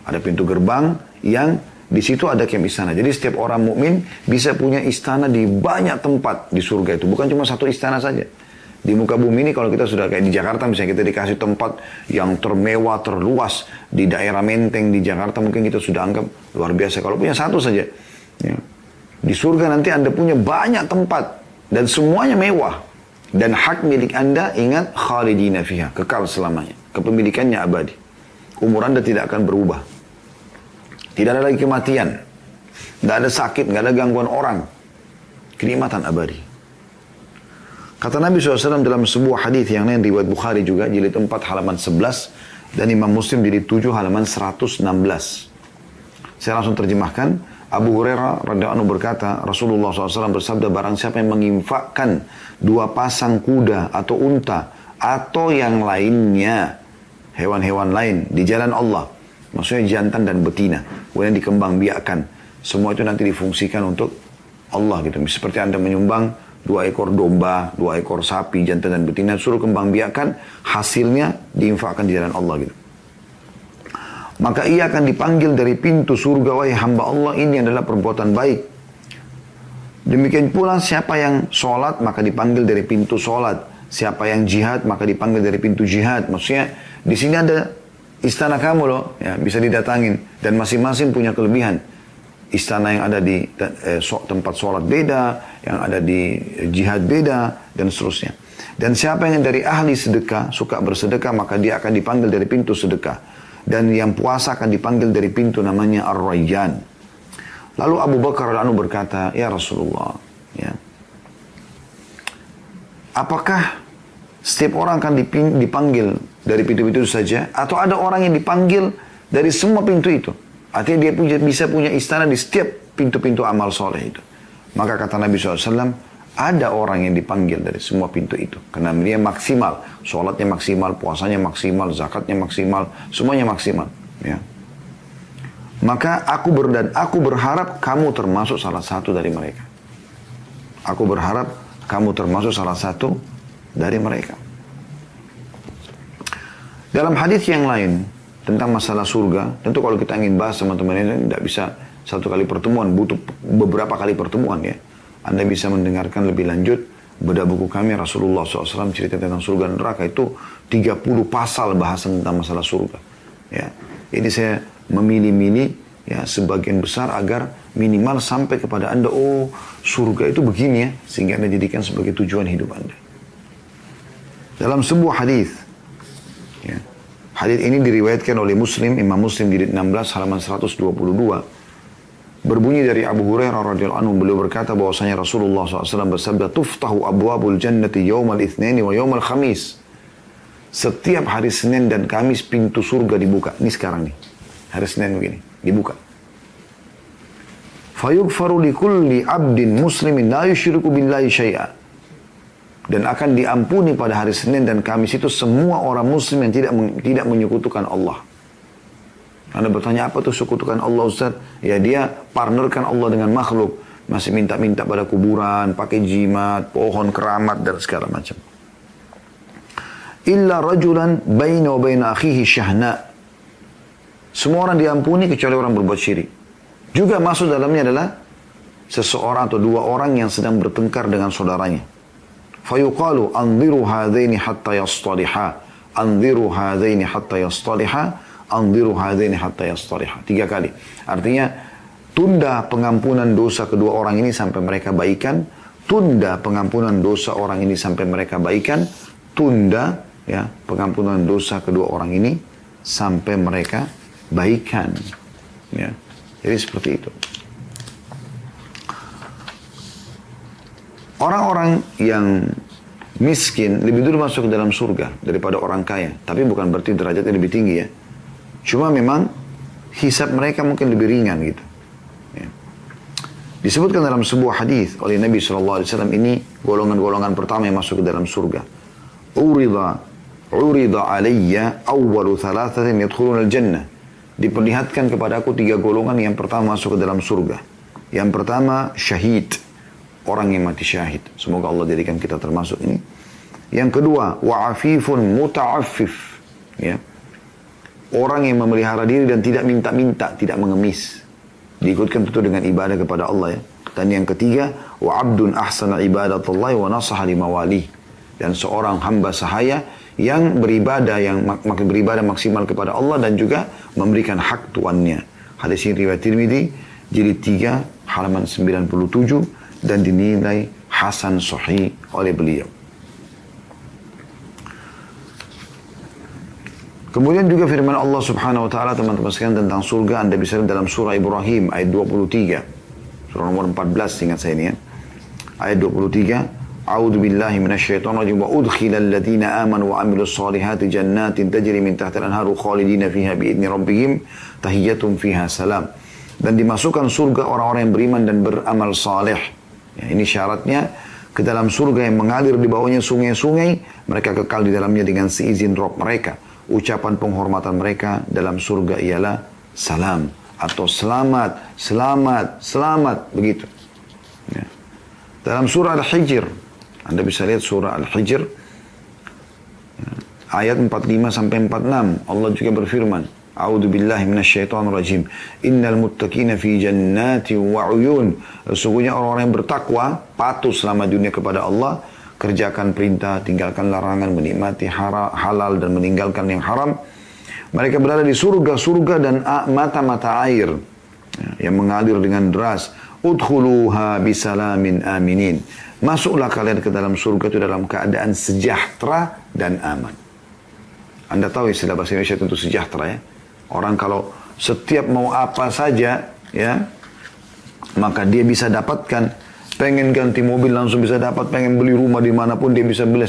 Ada pintu gerbang yang di situ ada kem istana. Jadi setiap orang mukmin bisa punya istana di banyak tempat di surga itu. Bukan cuma satu istana saja. Di muka bumi ini kalau kita sudah kayak di Jakarta misalnya kita dikasih tempat yang termewah, terluas. Di daerah Menteng di Jakarta mungkin kita sudah anggap luar biasa. Kalau punya satu saja. Ya. Di surga nanti Anda punya banyak tempat. Dan semuanya mewah. Dan hak milik Anda, ingat, khalidina fiha, kekal selamanya. Kepemilikannya abadi. Umur Anda tidak akan berubah. Tidak ada lagi kematian. Tidak ada sakit, tidak ada gangguan orang. Kenikmatan abadi. Kata Nabi SAW dalam sebuah hadis yang lain, riwayat Bukhari juga, jilid 4 halaman 11, dan Imam Muslim jilid 7 halaman 116. Saya langsung terjemahkan. Abu Hurairah radhiyallahu anhu berkata, Rasulullah SAW bersabda, barang siapa yang menginfakkan 2 pasang kuda atau unta atau yang lainnya, hewan-hewan lain di jalan Allah, maksudnya jantan dan betina, kemudian dikembangbiakkan, semua itu nanti difungsikan untuk Allah gitu. Seperti Anda menyumbang 2 ekor domba, 2 ekor sapi, jantan dan betina, suruh kembang biakan, hasilnya diinfakkan di jalan Allah gitu. Maka ia akan dipanggil dari pintu surga, wahai hamba Allah, ini adalah perbuatan baik. Demikian pula siapa yang sholat, maka dipanggil dari pintu sholat. Siapa yang jihad, maka dipanggil dari pintu jihad. Maksudnya, di sini ada istana kamu loh, ya, bisa didatangin. Dan masing-masing punya kelebihan. Istana yang ada di tempat sholat beda, yang ada di jihad beda, dan seterusnya. Dan siapa yang dari ahli sedekah, suka bersedekah, maka dia akan dipanggil dari pintu sedekah. Dan yang puasa akan dipanggil dari pintu namanya Ar-Rayyan. Lalu Abu Bakar al-Anu berkata, ya Rasulullah, ya, apakah setiap orang akan dipanggil dari pintu-pintu saja? Atau ada orang yang dipanggil dari semua pintu itu? Artinya dia bisa punya istana di setiap pintu-pintu amal soleh itu. Maka kata Nabi SAW, ada orang yang dipanggil dari semua pintu itu. Karena dia maksimal. Sholatnya maksimal, puasanya maksimal, zakatnya maksimal, semuanya maksimal. Ya. Maka aku berharap kamu termasuk salah satu dari mereka. Aku berharap kamu termasuk salah satu dari mereka. Dalam hadis yang lain tentang masalah surga, tentu kalau kita ingin bahas teman-teman ini tidak bisa satu kali pertemuan, butuh beberapa kali pertemuan ya. Anda bisa mendengarkan lebih lanjut bedah buku kami Rasulullah SAW cerita tentang surga dan neraka, itu 30 pasal bahasan tentang masalah surga. Ya, ini saya memilih-milih ya sebagian besar agar minimal sampai kepada Anda, oh surga itu begini ya, sehingga Anda jadikan sebagai tujuan hidup Anda. Dalam sebuah hadis, ya, hadis ini diriwayatkan oleh Muslim, Imam Muslim jilid 16 halaman 122. Berbunyi dari Abu Hurairah radhiyallahu anhu, beliau berkata bahwasanya Rasulullah SAW bersabda, tuftahu abwabul jannati yawmal itsnaini wa yawmal khamis. Setiap hari Senin dan Kamis pintu surga dibuka. Ini sekarang nih, hari Senin begini, dibuka. Fayughfaru likulli abdin muslimin la yusyriku billahi syai'a. Dan akan diampuni pada hari Senin dan Kamis itu semua orang muslim yang tidak menyekutukan Allah. Anda bertanya, apa tuh sekutukan Allah Ustaz? Ya dia partnerkan Allah dengan makhluk. Masih minta-minta pada kuburan, pakai jimat, pohon keramat, dan segala macam. Illa rajulan baina wa baina akhihi syahna. Semua orang diampuni kecuali orang berbuat syirik. Juga masuk dalamnya adalah seseorang atau 2 orang yang sedang bertengkar dengan saudaranya. Fayuqalu anziru hadaini hatta yastaliha. Anziru hadaini hatta yastaliha. Anziru hadaini hatta yastaliha. 3 kali. Artinya, tunda pengampunan dosa kedua orang ini sampai mereka baikan. Tunda pengampunan dosa orang ini sampai mereka baikan. Tunda ya pengampunan dosa kedua orang ini sampai mereka baikan. Ya. Jadi seperti itu. Orang-orang yang miskin lebih dulu masuk ke dalam surga daripada orang kaya. Tapi bukan berarti derajatnya lebih tinggi ya. Cuma memang hisab mereka mungkin lebih ringan gitu. Ya. Disebutkan dalam sebuah hadis oleh Nabi SAW, ini golongan-golongan pertama yang masuk ke dalam surga. Urida alayya awwalu thalathatin yadkhuluna al-jannah. Diperlihatkan kepada aku 3 golongan yang pertama masuk ke dalam surga. Yang pertama syahid, orang yang mati syahid. Semoga Allah jadikan kita termasuk ini. Yang kedua wa'afifun muta'affif, ya. Orang yang memelihara diri dan tidak minta-minta, tidak mengemis. Diikutkan tentu dengan ibadah kepada Allah ya. Dan yang ketiga, wa abdun ahsana ibadatullahi wa nasaha limawali. Dan seorang hamba sahaya yang beribadah maksimal kepada Allah dan juga memberikan hak tuannya. Hadis ini riwayat Tirmidzi jilid 3 halaman 97 dan dinilai hasan sahih oleh beliau. Kemudian juga firman Allah Subhanahu wa taala teman-teman sekalian tentang surga, Anda bisa lihat dalam surah Ibrahim ayat 23. Surah nomor 14 ingat saya ini ya. Ayat 23, A'udzu billahi minasyaitonir rajim wa udkhilal ladzina amanu wa amilus solihati jannatin tajri min tahtiha al-anharu khalidina fiha bi idzni rabbihim tahiyyatuhum fiha salam. Dan dimasukkan surga orang-orang yang beriman dan beramal saleh. Ya, ini syaratnya ke dalam surga yang mengalir di bawahnya sungai-sungai, mereka kekal di dalamnya dengan seizin Rabb mereka. Ucapan penghormatan mereka dalam surga ialah salam atau selamat, selamat, selamat, begitu. Ya. Dalam surah Al-Hijr, Anda bisa lihat surah Al-Hijr, ayat 45 sampai 46, Allah juga berfirman, A'udzu billahi minasyaitonir rajim. Innal muttaqina fi jannatin wa 'uyun. Sesungguhnya orang-orang yang bertakwa, patuh selama dunia kepada Allah, kerjakan perintah, tinggalkan larangan, menikmati halal dan meninggalkan yang haram. Mereka berada di surga-surga dan mata-mata air yang mengalir dengan deras. Udkhuluha bisalamin aminin. Masuklah kalian ke dalam surga itu dalam keadaan sejahtera dan aman. Anda tahu istilah bahasa Indonesia tentu sejahtera ya. Orang kalau setiap mau apa saja ya, maka dia bisa dapatkan. Pengen ganti mobil langsung bisa dapat, pengen beli rumah dimanapun dia bisa beli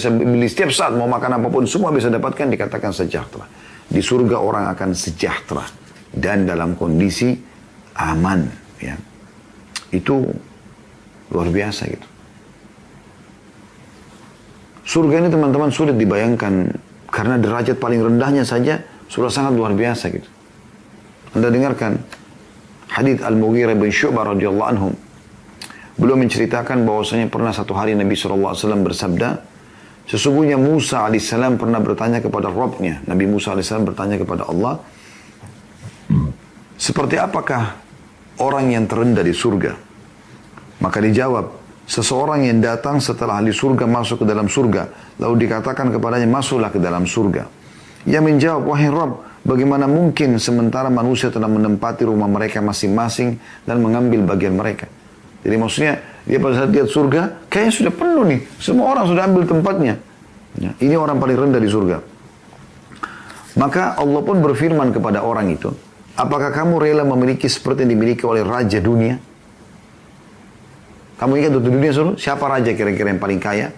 setiap saat, mau makan apapun semua bisa dapatkan, dikatakan sejahtera. Di surga orang akan sejahtera dan dalam kondisi aman ya. Itu luar biasa gitu. Surga ini teman-teman sulit dibayangkan karena derajat paling rendahnya saja sudah sangat luar biasa gitu. Anda dengarkan hadits Al-Mughirah bin Syu'bah radhiyallahu anhum. Beliau menceritakan bahwasanya pernah satu hari Nabi SAW bersabda, sesungguhnya Musa AS pernah bertanya kepada Rabbnya. Nabi Musa AS bertanya kepada Allah, seperti apakah orang yang terendah di surga? Maka dijawab, seseorang yang datang setelah ahli surga masuk ke dalam surga, lalu dikatakan kepadanya, masuklah ke dalam surga. Ia menjawab, wahai Rabb, bagaimana mungkin sementara manusia telah menempati rumah mereka masing-masing dan mengambil bagian mereka? Jadi maksudnya, dia pada saat lihat surga, kayaknya sudah penuh nih. Semua orang sudah ambil tempatnya. Ya, ini orang paling rendah di surga. Maka Allah pun berfirman kepada orang itu, apakah kamu rela memiliki seperti yang dimiliki oleh raja dunia? Kamu ingat untuk dunia seluruh? Siapa raja kira-kira yang paling kaya?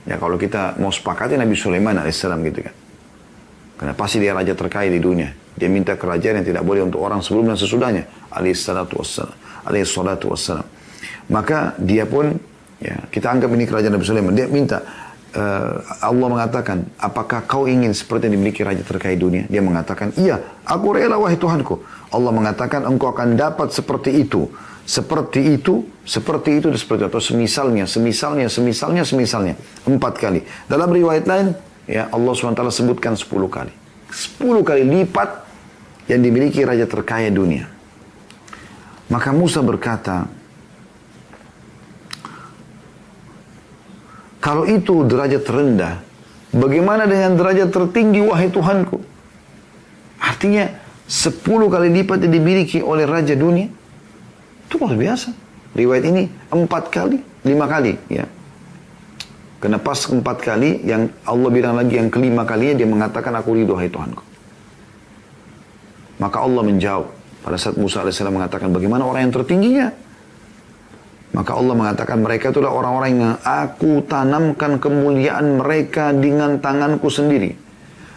Ya kalau kita mau sepakati Nabi Sulaiman AS gitu kan. Karena pasti dia raja terkaya di dunia. Dia minta kerajaan yang tidak boleh untuk orang sebelum dan sesudahnya. Alaihissalatu wassalam. Maka dia pun, ya, kita anggap ini kerajaan Nabi Sulaiman. Dia minta, Allah mengatakan, apakah kau ingin seperti yang dimiliki raja terkaya dunia? Dia mengatakan, iya, aku rela wahai Tuhanku. Allah mengatakan, engkau akan dapat seperti itu. Seperti itu, dan seperti itu. Atau semisalnya. 4 kali. Dalam riwayat lain, ya Allah SWT sebutkan 10 kali. 10 kali lipat yang dimiliki raja terkaya dunia. Maka Musa berkata, kalau itu derajat terendah, bagaimana dengan derajat tertinggi wahai Tuhanku? Artinya 10 kali lipat yang dimiliki oleh raja dunia. Itu luar biasa. Riwayat ini 4 kali, 5 kali. Ya. Karena pas 4 kali, yang Allah bilang lagi yang kelima kalinya, dia mengatakan aku ridho wahai Tuhanku. Maka Allah menjawab. Pada saat Musa AS mengatakan bagaimana orang yang tertingginya? Maka Allah mengatakan mereka itulah orang-orang yang aku tanamkan kemuliaan mereka dengan tanganku sendiri.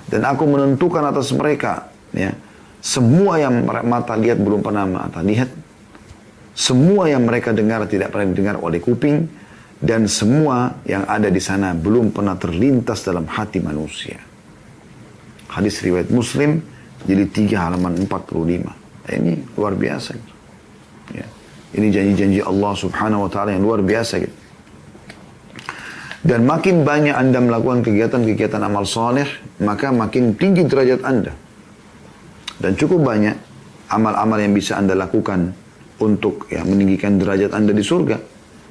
Dan aku menentukan atas mereka. Ya, semua yang mata lihat belum pernah mata lihat. Semua yang mereka dengar tidak pernah didengar oleh kuping. Dan semua yang ada di sana belum pernah terlintas dalam hati manusia. Hadis riwayat Muslim, jilid 3 halaman 45. Ini luar biasa. Ya. Ini janji-janji Allah subhanahu wa ta'ala yang luar biasa gitu. Dan makin banyak Anda melakukan kegiatan-kegiatan amal soleh, maka makin tinggi derajat Anda. Dan cukup banyak amal-amal yang bisa Anda lakukan untuk ya, meninggikan derajat Anda di surga.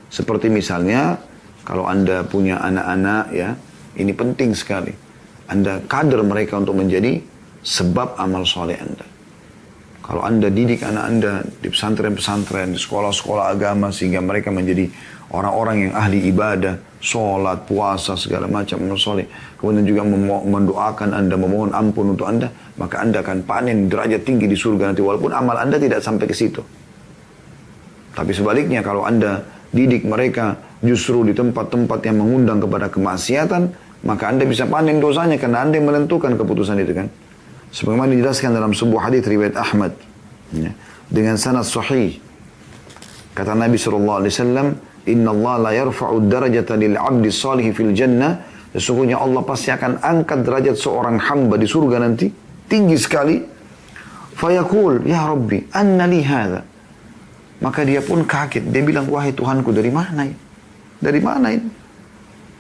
Seperti misalnya, kalau Anda punya anak-anak, ya, ini penting sekali. Anda kader mereka untuk menjadi sebab amal soleh Anda. Kalau Anda didik anak Anda di pesantren-pesantren, di sekolah-sekolah agama, sehingga mereka menjadi orang-orang yang ahli ibadah, sholat, puasa, segala macam amal soleh. Kemudian juga mendoakan Anda, memohon ampun untuk Anda, maka Anda akan panen derajat tinggi di surga nanti, walaupun amal Anda tidak sampai ke situ. Tapi sebaliknya, kalau Anda didik mereka justru di tempat-tempat yang mengundang kepada kemaksiatan, maka Anda bisa panen dosanya, karena Anda yang menentukan keputusan itu kan. Sebagaimana dijelaskan dalam sebuah hadis riwayat Ahmad ya, dengan sanad sahih. Kata Nabi SAW, Inna Allah la yarfa'u darajata lil abdi salih fil jannah. Sesungguhnya Allah pasti akan angkat derajat seorang hamba di surga nanti, tinggi sekali. Fayaqul, ya Rabbi, anna li hadha. Maka dia pun kaget. Dia bilang, wahai Tuhanku, dari mana ini? Dari mana ini?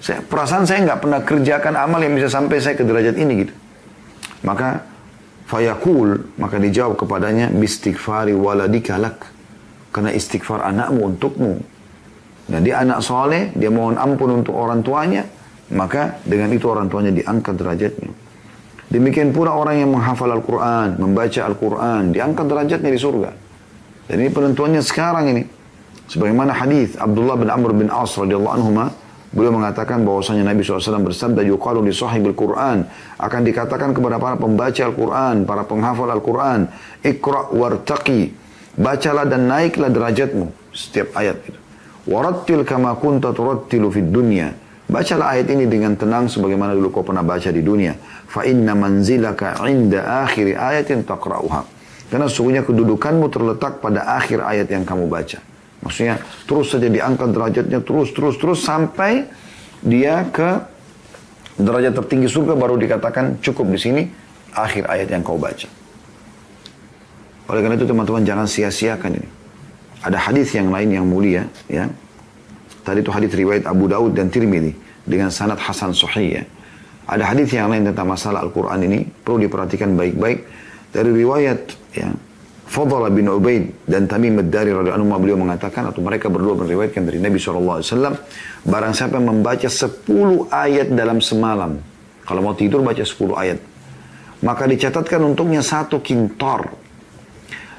Perasaan saya nggak pernah kerjakan amal yang bisa sampai saya ke derajat ini gitu. Maka fayaqul, maka dijawab kepadanya, bistighfari waladika lak. Karena istighfar anakmu untukmu. Nah, dia anak soleh, dia mohon ampun untuk orang tuanya, maka dengan itu orang tuanya diangkat derajatnya. Demikian pula orang yang menghafal Al-Quran, membaca Al-Quran, diangkat derajatnya di surga. Dan ini penentuannya sekarang ini. Sebagaimana hadis Abdullah bin Amr bin As radhiyallahu anhuma, beliau mengatakan bahwasanya Nabi SAW bersabda, yuqalu li sahibil Quran, akan dikatakan kepada para pembaca Al-Quran, para penghafal Al-Quran, ikra' wartaqi, bacalah dan naiklah derajatmu setiap ayat itu. Warattil kama kunta turattilu fid dunya, bacalah ayat ini dengan tenang sebagaimana dulu kau pernah baca di dunia. Fa inna manzilaka 'inda akhir ayatin taqra'uha, karena sesungguhnya kedudukanmu terletak pada akhir ayat yang kamu baca. Maksudnya terus saja diangkat derajatnya, terus sampai dia ke derajat tertinggi surga, baru dikatakan cukup di sini akhir ayat yang kau baca. Oleh karena itu teman-teman, jangan sia-siakan ini. Ada hadis yang lain yang mulia, ya. Tadi itu hadis riwayat Abu Daud dan Tirmidzi dengan sanad hasan sahih, ya. Ada hadis yang lain tentang masalah Al-Quran ini, perlu diperhatikan baik-baik. Dari riwayat, ya, Fadl bin Ubaid dan Tamim ad-Dari radhiyallahu anhu, beliau mengatakan, atau mereka berdua meriwayatkan dari Nabi SAW, barang siapa yang membaca 10 ayat dalam semalam, kalau mau tidur baca 10 ayat, maka dicatatkan untuknya 1 kintor.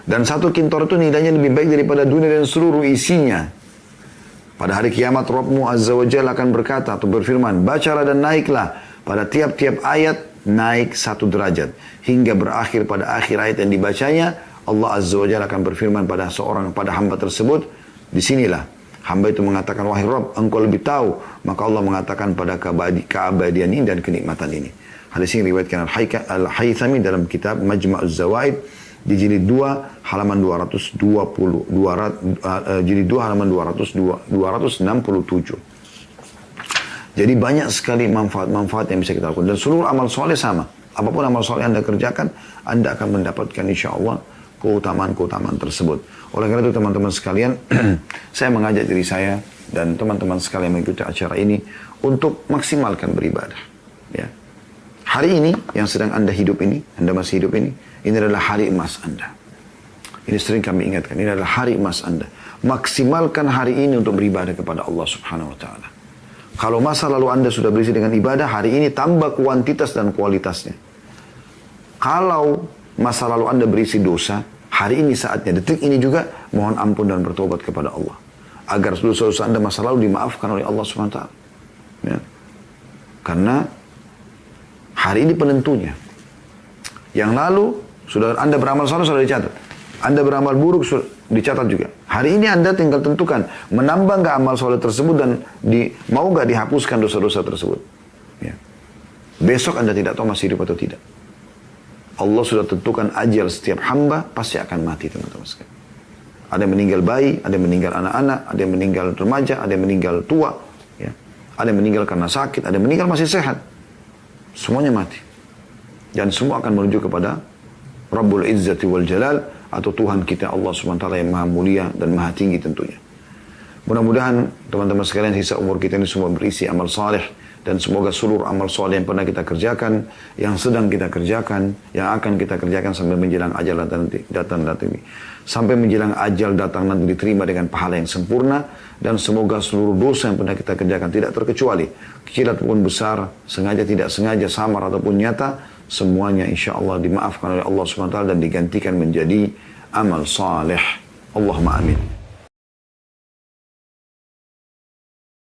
Dan 1 kintor itu nilainya lebih baik daripada dunia dan seluruh isinya. Pada hari kiamat Rabbmu Azza wa Jalla akan berkata atau berfirman, bacalah dan naiklah pada tiap-tiap ayat naik 1 derajat, hingga berakhir pada akhir ayat yang dibacanya. Allah Azza wa Jalla akan berfirman pada hamba tersebut, disinilah hamba itu mengatakan, wahai Rabb, engkau lebih tahu. Maka Allah mengatakan, pada keabadian ini dan kenikmatan ini. Hadis ini riwayatkan Al-Haythami dalam kitab Majma'uz Zawaid di jilid 2 halaman 267. Jadi banyak sekali manfaat-manfaat yang bisa kita lakukan. Dan seluruh amal soleh sama. Apapun amal soleh Anda kerjakan, Anda akan mendapatkan insya Allah keutamaan-keutamaan tersebut. Oleh karena itu teman-teman sekalian, saya mengajak diri saya dan teman-teman sekalian mengikuti acara ini untuk maksimalkan beribadah. Ya. Hari ini yang sedang Anda hidup ini, Anda masih hidup ini adalah hari emas Anda. Ini sering kami ingatkan, ini adalah hari emas Anda. Maksimalkan hari ini untuk beribadah kepada Allah Subhanahu wa Ta'ala. Kalau masa lalu Anda sudah berisi dengan ibadah, hari ini tambah kuantitas dan kualitasnya. Kalau masa lalu Anda berisi dosa, hari ini saatnya, detik ini juga mohon ampun dan bertobat kepada Allah. Agar dosa-dosa Anda masa lalu dimaafkan oleh Allah SWT. Ya. Karena hari ini penentunya. Yang lalu, sudah Anda beramal saleh sudah dicatat. Anda beramal buruk sudah dicatat juga. Hari ini Anda tinggal tentukan, menambah nggak amal soleh tersebut dan mau nggak dihapuskan dosa-dosa tersebut. Ya. Besok Anda tidak tahu masih hidup atau tidak. Allah sudah tentukan ajal setiap hamba pasti akan mati, teman-teman sekalian. Ada yang meninggal bayi, ada yang meninggal anak-anak, ada yang meninggal remaja, ada yang meninggal tua, ya. Ada yang meninggal karena sakit, ada yang meninggal masih sehat. Semuanya mati. Dan semua akan menuju kepada Rabbul Izzati wal Jalal, atau Tuhan kita Allah SWT yang maha mulia dan maha tinggi tentunya. Mudah-mudahan teman-teman sekalian sisa umur kita ini semua berisi amal saleh, dan semoga seluruh amal saleh yang pernah kita kerjakan, yang sedang kita kerjakan, yang akan kita kerjakan sampai menjelang ajal datang nanti. Sampai menjelang ajal datang nanti diterima dengan pahala yang sempurna, dan semoga seluruh dosa yang pernah kita kerjakan tidak terkecuali, kecil ataupun besar, sengaja tidak sengaja, samar ataupun nyata, semuanya insya Allah dimaafkan oleh Allah SWT dan digantikan menjadi amal saleh. Allahumma amin.